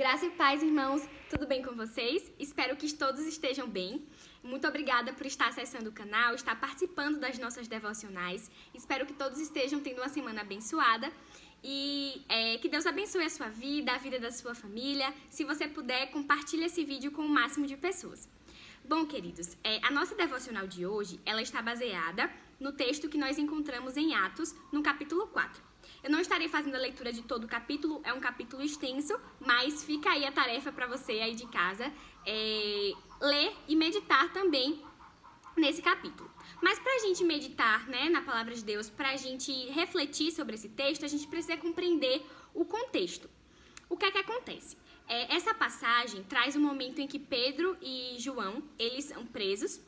Graça e paz, irmãos, tudo bem com vocês? Espero que todos estejam bem. Muito obrigada por estar acessando o canal, estar participando das nossas devocionais. Espero que todos estejam tendo uma semana abençoada e que Deus abençoe a sua vida, a vida da sua família. Se você puder, compartilhe esse vídeo com o máximo de pessoas. Bom, queridos, a nossa devocional de hoje, ela está baseada no texto que nós encontramos em Atos, no capítulo 4. Eu não estarei fazendo a leitura de todo o capítulo, é um capítulo extenso, mas fica aí a tarefa para você aí de casa ler e meditar também nesse capítulo. Mas para a gente meditar, na palavra de Deus, para a gente refletir sobre esse texto, a gente precisa compreender o contexto. O que é que acontece? Essa passagem traz um momento em que Pedro e João, eles são presos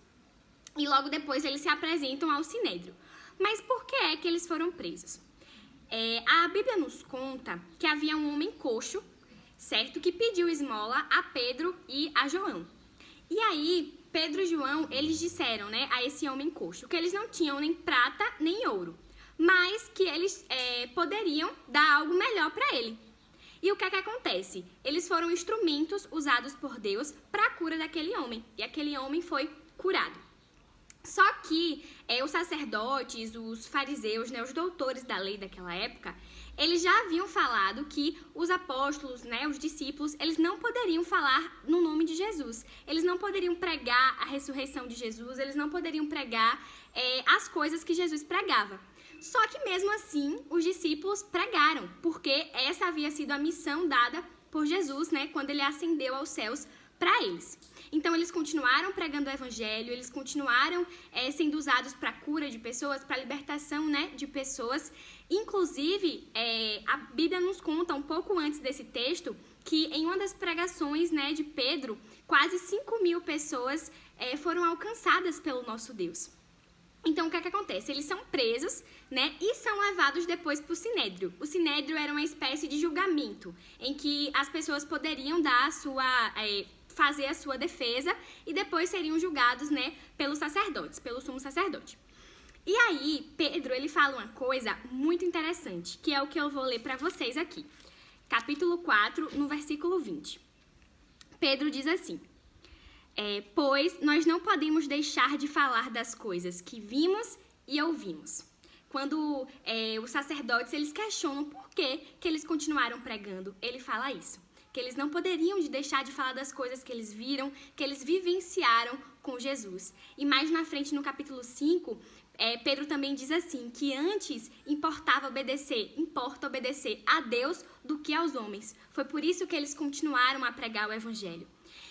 e logo depois eles se apresentam ao Sinédrio. Mas por que é que eles foram presos? A Bíblia nos conta que havia um homem coxo, certo? Que pediu esmola a Pedro e a João. E aí, Pedro e João, eles disseram, a esse homem coxo que eles não tinham nem prata nem ouro, mas que eles poderiam dar algo melhor para ele. E o que é que acontece? Eles foram instrumentos usados por Deus para a cura daquele homem. E aquele homem foi curado. Só que os sacerdotes, os fariseus, os doutores da lei daquela época, eles já haviam falado que os apóstolos, os discípulos, eles não poderiam falar no nome de Jesus. Eles não poderiam pregar a ressurreição de Jesus, eles não poderiam pregar as coisas que Jesus pregava. Só que mesmo assim, os discípulos pregaram, porque essa havia sido a missão dada por Jesus, quando ele ascendeu aos céus para eles. Então, eles continuaram pregando o evangelho, eles continuaram sendo usados para a cura de pessoas, para a libertação, de pessoas. Inclusive, a Bíblia nos conta, um pouco antes desse texto, que em uma das pregações, de Pedro, quase 5.000 pessoas foram alcançadas pelo nosso Deus. Então, o que é que acontece? Eles são presos, e são levados depois para o Sinédrio. O Sinédrio era uma espécie de julgamento, em que as pessoas poderiam dar fazer a sua defesa e depois seriam julgados, pelos sacerdotes, pelo sumo sacerdote. E aí, Pedro, ele fala uma coisa muito interessante, que é o que eu vou ler para vocês aqui. Capítulo 4, no versículo 20. Pedro diz assim: pois nós não podemos deixar de falar das coisas que vimos e ouvimos. Quando os sacerdotes, eles questionam por que eles continuaram pregando, ele fala isso. Que eles não poderiam deixar de falar das coisas que eles viram, que eles vivenciaram com Jesus. E mais na frente, no capítulo 5, Pedro também diz assim, que antes importa obedecer a Deus do que aos homens. Foi por isso que eles continuaram a pregar o evangelho.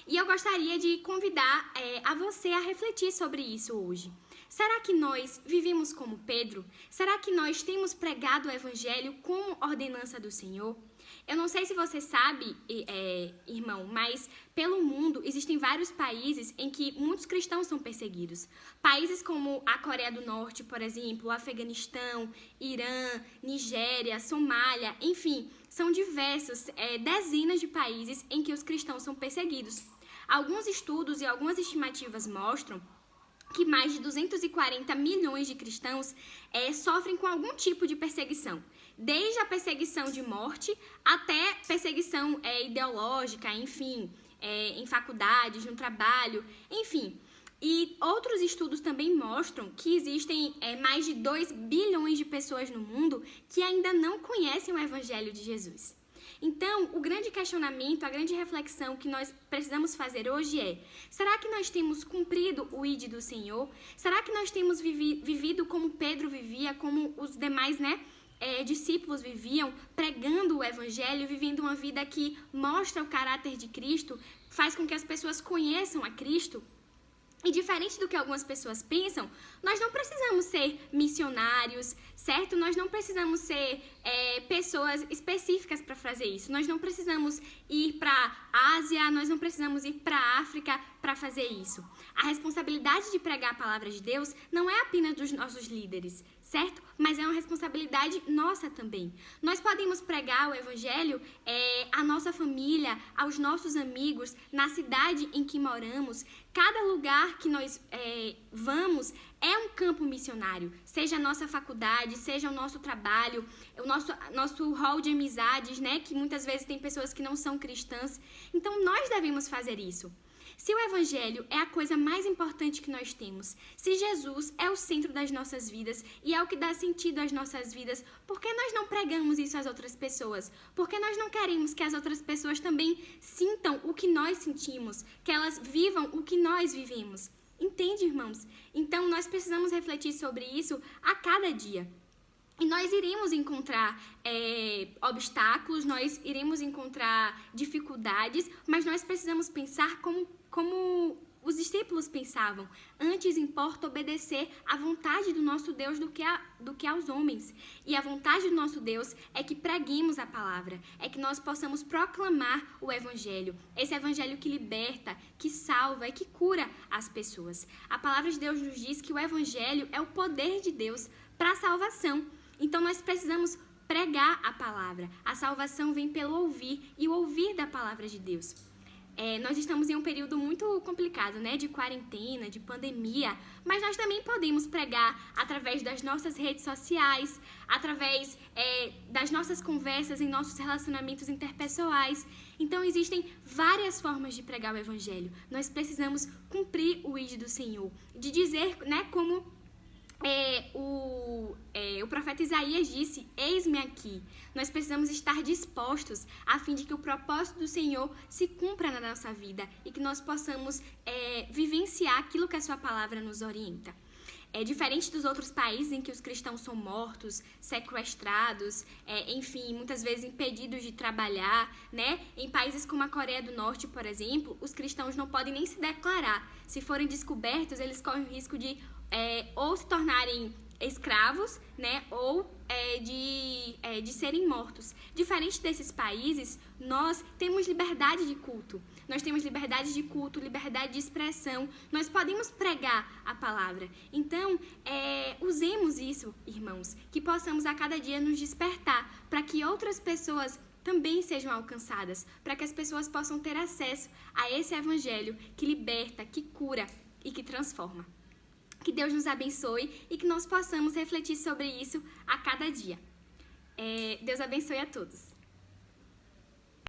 E eu gostaria de convidar a você a refletir sobre isso hoje. Será que nós vivemos como Pedro? Será que nós temos pregado o evangelho como ordenança do Senhor? Eu não sei se você sabe, irmão, mas pelo mundo existem vários países em que muitos cristãos são perseguidos. Países como a Coreia do Norte, por exemplo, o Afeganistão, Irã, Nigéria, Somália, enfim, são diversos, dezenas de países em que os cristãos são perseguidos. Alguns estudos e algumas estimativas mostram que mais de 240 milhões de cristãos sofrem com algum tipo de perseguição. Desde a perseguição de morte até perseguição ideológica, enfim, em faculdades, no trabalho, enfim. E outros estudos também mostram que existem mais de 2 bilhões de pessoas no mundo que ainda não conhecem o Evangelho de Jesus. Então, o grande questionamento, a grande reflexão que nós precisamos fazer hoje será que nós temos cumprido o ID do Senhor? Será que nós temos vivido como Pedro vivia, como os demais, discípulos viviam, pregando o evangelho, vivendo uma vida que mostra o caráter de Cristo, faz com que as pessoas conheçam a Cristo? E diferente do que algumas pessoas pensam, nós não precisamos ser missionários, certo? Nós não precisamos ser pessoas específicas para fazer isso. Nós não precisamos ir para a Ásia, nós não precisamos ir para a África para fazer isso. A responsabilidade de pregar a palavra de Deus não é apenas dos nossos líderes, certo? Mas é uma responsabilidade nossa também. Nós podemos pregar o evangelho à nossa família, aos nossos amigos, na cidade em que moramos. Cada lugar que nós vamos é um campo missionário, seja a nossa faculdade, seja o nosso trabalho, o nosso hall de amizades, né? Que muitas vezes tem pessoas que não são cristãs. Então, nós devemos fazer isso. Se o evangelho é a coisa mais importante que nós temos, se Jesus é o centro das nossas vidas e é o que dá sentido às nossas vidas, por que nós não pregamos isso às outras pessoas? Por que nós não queremos que as outras pessoas também sintam o que nós sentimos, que elas vivam o que nós vivemos? Entende, irmãos? Então, nós precisamos refletir sobre isso a cada dia. E nós iremos encontrar obstáculos, nós iremos encontrar dificuldades, mas nós precisamos pensar como os discípulos pensavam. Antes importa obedecer à vontade do nosso Deus do que aos homens. E a vontade do nosso Deus é que preguemos a palavra, é que nós possamos proclamar o evangelho. Esse evangelho que liberta, que salva e que cura as pessoas. A palavra de Deus nos diz que o evangelho é o poder de Deus para a salvação. Então, nós precisamos pregar a palavra. A salvação vem pelo ouvir e o ouvir da palavra de Deus. Nós estamos em um período muito complicado, né? De quarentena, de pandemia, mas nós também podemos pregar através das nossas redes sociais, através das nossas conversas em nossos relacionamentos interpessoais. Então, existem várias formas de pregar o evangelho. Nós precisamos cumprir o ID do Senhor, de dizer, né, como o profeta Isaías disse: eis-me aqui. Nós precisamos estar dispostos a fim de que o propósito do Senhor se cumpra na nossa vida e que nós possamos vivenciar aquilo que a sua palavra nos orienta. Diferente dos outros países em que os cristãos são mortos, sequestrados, enfim, muitas vezes impedidos de trabalhar, né? Em países como a Coreia do Norte, por exemplo, os cristãos não podem nem se declarar. Se forem descobertos, eles correm o risco de ou se tornarem escravos, né, ou de serem mortos. Diferente desses países, nós temos liberdade de culto. Nós temos liberdade de culto, liberdade de expressão. Nós podemos pregar a palavra. Então, usemos isso, irmãos, que possamos a cada dia nos despertar para que outras pessoas também sejam alcançadas, para que as pessoas possam ter acesso a esse evangelho que liberta, que cura e que transforma. Que Deus nos abençoe e que nós possamos refletir sobre isso a cada dia. Deus abençoe a todos.